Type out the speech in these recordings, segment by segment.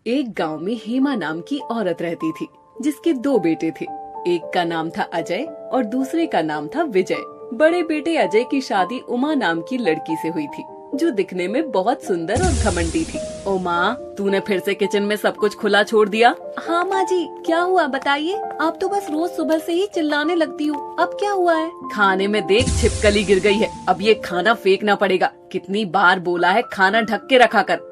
एक गांव में हेमा नाम की औरत रहती थी, जिसके दो बेटे थे। एक का नाम था अजय और दूसरे का नाम था विजय। बड़े बेटे अजय की शादी उमा नाम की लड़की से हुई थी, जो दिखने में बहुत सुंदर और घमंडी थी। ओ माँ, तूने फिर से किचन में सब कुछ खुला छोड़ दिया? हाँ माँ जी, क्या हुआ बताइए। आप तो बस रोज सुबह से ही चिल्लाने लगती हो, अब क्या हुआ है? खाने में देख छिपकली गिर गई है, अब ये खाना फेंकना पड़ेगा। कितनी बार बोला है खाना ढक के रखा कर।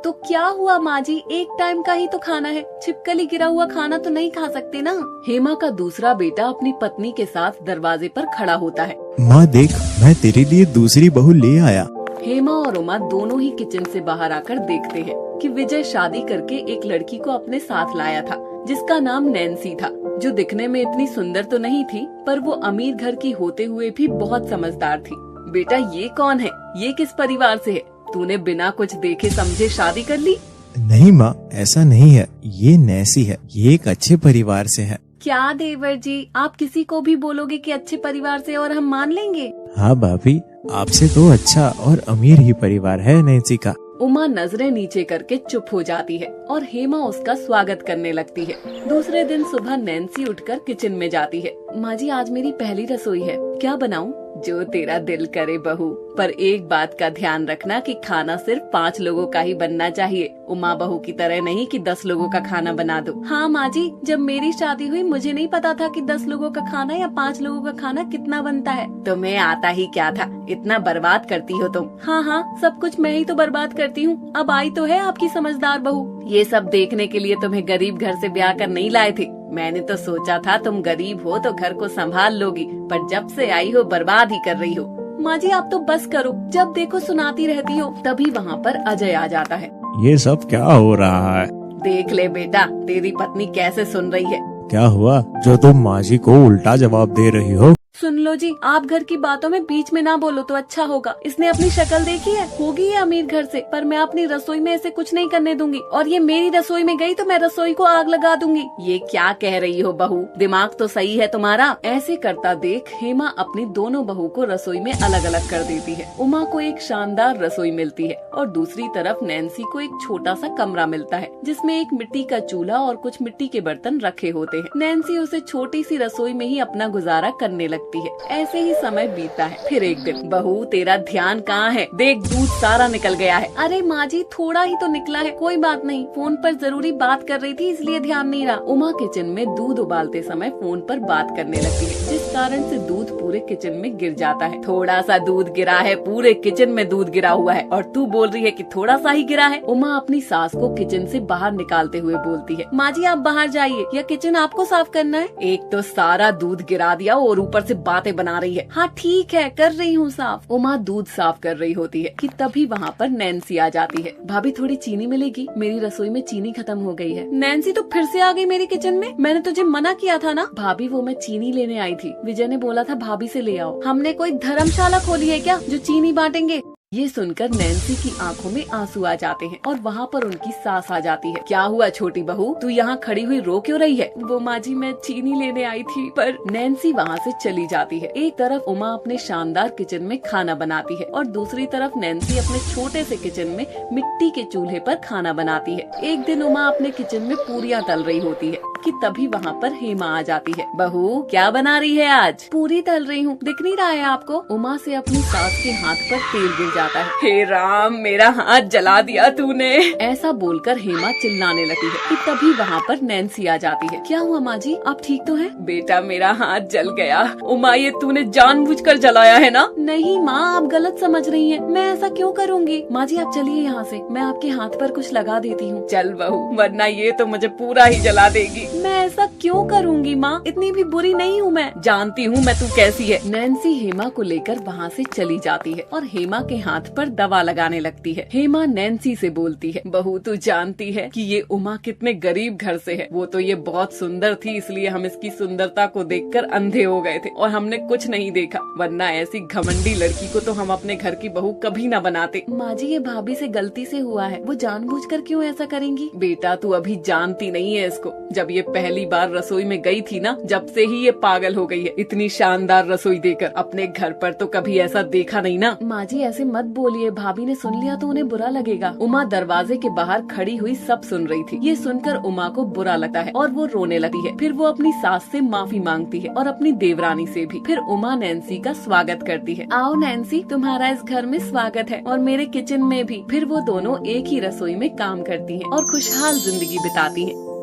तो क्या हुआ माँ जी, एक टाइम का ही तो खाना है, छिपकली गिरा हुआ खाना तो नहीं खा सकते ना। हेमा का दूसरा बेटा अपनी पत्नी के साथ दरवाजे पर खड़ा होता है। माँ देख, मैं तेरे लिए दूसरी बहू ले आया। हेमा और उमा दोनों ही किचन से बाहर आकर देखते हैं कि विजय शादी करके एक लड़की को अपने साथ लाया था, जिसका नाम नैन्सी था, जो दिखने में इतनी सुंदर तो नहीं थी, पर वो अमीर घर की होते हुए भी बहुत समझदार थी। बेटा, ये कौन है? ये किस परिवार से है? तूने बिना कुछ देखे समझे शादी कर ली? नहीं माँ, ऐसा नहीं है। ये नैसी है, ये एक अच्छे परिवार से है। क्या देवर जी, आप किसी को भी बोलोगे कि अच्छे परिवार से और हम मान लेंगे? हाँ भाभी, आपसे तो अच्छा और अमीर ही परिवार है नैन्सी का। उमा नजरें नीचे करके चुप हो जाती है और हेमा उसका स्वागत करने लगती है। दूसरे दिन सुबह नैन्सी उठकर किचन में जाती है। माँ जी, आज मेरी पहली रसोई है, क्या बनाऊं? जो तेरा दिल करे बहू, पर एक बात का ध्यान रखना कि खाना सिर्फ 5 लोगों का ही बनना चाहिए। उमा बहू की तरह नहीं कि 10 लोगों का खाना बना दो। हाँ माँ जी, जब मेरी शादी हुई मुझे नहीं पता था कि 10 लोगों का खाना या 5 लोगों का खाना कितना बनता है। तुम्हें आता ही क्या था, इतना बर्बाद करती हो तुम। हाँ, सब कुछ मैं ही तो बर्बाद करती हूँ। अब आई तो है आपकी समझदार बहू। ये सब देखने के लिए तुम्हें गरीब घर से ब्याह कर नहीं लाए थे। मैंने तो सोचा था तुम गरीब हो तो घर को संभाल लोगी, पर जब से आई हो बर्बाद ही कर रही हो। माँ जी, आप तो बस करो, जब देखो सुनाती रहती हो। तभी वहाँ पर अजय आ जाता है। ये सब क्या हो रहा है? देख ले बेटा, तेरी पत्नी कैसे सुन रही है। क्या हुआ जो तुम माँ जी को उल्टा जवाब दे रही हो? सुन लो जी, आप घर की बातों में बीच में ना बोलो तो अच्छा होगा। इसने अपनी शक्ल देखी है, होगी ये अमीर घर से, पर मैं अपनी रसोई में ऐसे कुछ नहीं करने दूंगी। और ये मेरी रसोई में गई तो मैं रसोई को आग लगा दूंगी। ये क्या कह रही हो बहू, दिमाग तो सही है तुम्हारा? ऐसे करता देख हेमा अपनी दोनों बहू को रसोई में अलग अलग कर देती है। उमा को एक शानदार रसोई मिलती है और दूसरी तरफ नैन्सी को एक छोटा सा कमरा मिलता है, जिसमें एक मिट्टी का चूल्हा और कुछ मिट्टी के बर्तन रखे होते हैं। नैन्सी उसे छोटी सी रसोई में ही अपना गुजारा करने लगती है। ऐसे ही समय बीतता है। फिर एक दिन, बहू तेरा ध्यान कहाँ है? देख, दूध सारा निकल गया है। अरे माँ जी, थोड़ा ही तो निकला है, कोई बात नहीं। फोन पर जरूरी बात कर रही थी इसलिए ध्यान नहीं रहा। उमा किचन में दूध उबालते समय फोन पर बात करने लगती है, जिस कारण से दूध पूरे किचन में गिर जाता है। थोड़ा सा दूध गिरा है, पूरे किचन में दूध गिरा हुआ है और तू बोल रही है कि थोड़ा सा ही गिरा है। उमा अपनी सास को किचन से बाहर निकालते हुए बोलती है। माँ जी, आप बाहर जाइए, या किचन आपको साफ करना है? एक तो सारा दूध गिरा दिया और ऊपर से बातें बना रही है। हाँ ठीक है, कर रही हूँ साफ। उमा दूध साफ कर रही होती है कि तभी वहाँ पर नैन्सी आ जाती है। भाभी, थोड़ी चीनी मिलेगी, मेरी रसोई में चीनी खत्म हो गई है। नैन्सी तो फिर से आ गई मेरे किचन में, मैंने तुझे मना किया था ना। भाभी, वो मैं चीनी लेने आई थी, विजय ने बोला था भाभी से ले आओ। हमने कोई धर्मशाला खोली है क्या जो चीनी बांटेंगे? ये सुनकर नैन्सी की आंखों में आंसू आ जाते हैं और वहाँ पर उनकी सास आ जाती है। क्या हुआ छोटी बहू, तू यहाँ खड़ी हुई रो क्यों रही है? वो माँ जी, मैं चीनी लेने आई थी, पर नैन्सी वहाँ से चली जाती है। एक तरफ उमा अपने शानदार किचन में खाना बनाती है और दूसरी तरफ नैन्सी अपने छोटे से किचन में मिट्टी के चूल्हे पर खाना बनाती है। एक दिन उमा अपने किचन में पूरियाँ तल रही होती है कि तभी वहाँ पर हेमा आ जाती है। बहू, क्या बना रही है आज? पूरी तल रही हूँ, दिख नहीं रहा है आपको? उमा से अपनी सास के हाथ पर तेल गिर जाता है। हे राम, मेरा हाथ जला दिया तूने। ऐसा बोलकर हेमा चिल्लाने लगती है कि तभी वहाँ पर नैन्सी आ जाती है। क्या हुआ माँ जी, आप ठीक तो हैं? बेटा, मेरा हाथ जल गया। उमा, ये तूने जानबूझकर जलाया है ना? नहीं माँ, आप गलत समझ रही हैं। मैं ऐसा क्यों करूँगी? माँ जी, आप चलिए यहाँ से, मैं आपके हाथ पर कुछ लगा देती हूँ। चल बहू, वरना ये तो मुझे पूरा ही जला देगी। मैं ऐसा क्यों करूँगी माँ, इतनी भी बुरी नहीं हूँ मैं। जानती हूँ मैं तू कैसी है। नैन्सी हेमा को लेकर वहाँ से चली जाती है और हेमा के हाथ पर दवा लगाने लगती है। हेमा नैन्सी से बोलती है, बहू तू जानती है कि ये उमा कितने गरीब घर से है। वो तो ये बहुत सुंदर थी, इसलिए हम इसकी सुंदरता को देखकर अंधे हो गए थे और हमने कुछ नहीं देखा, वरना ऐसी घमंडी लड़की को तो हम अपने घर की बहू कभी न बनाते। माँ जी, ये भाभी से गलती से हुआ है, वो जानबूझकर क्यों ऐसा करेंगी? बेटा, तू अभी जानती नहीं है इसको। जब ये पहली बार रसोई में गई थी ना, जब से ही ये पागल हो गई है। इतनी शानदार रसोई देकर अपने घर पर तो कभी ऐसा देखा नहीं ना। माँ जी, ऐसे मत बोलिए, भाभी ने सुन लिया तो उन्हें बुरा लगेगा। उमा दरवाजे के बाहर खड़ी हुई सब सुन रही थी। ये सुनकर उमा को बुरा लगता है और वो रोने लगती है। फिर वो अपनी सास से माफी मांगती है और अपनी देवरानी से भी। फिर उमा नैन्सी का स्वागत करती है। आओ नैन्सी, तुम्हारा इस घर में स्वागत है और मेरे किचन में भी। फिर वो दोनों एक ही रसोई में काम करती हैं और खुशहाल जिंदगी बिताती हैं।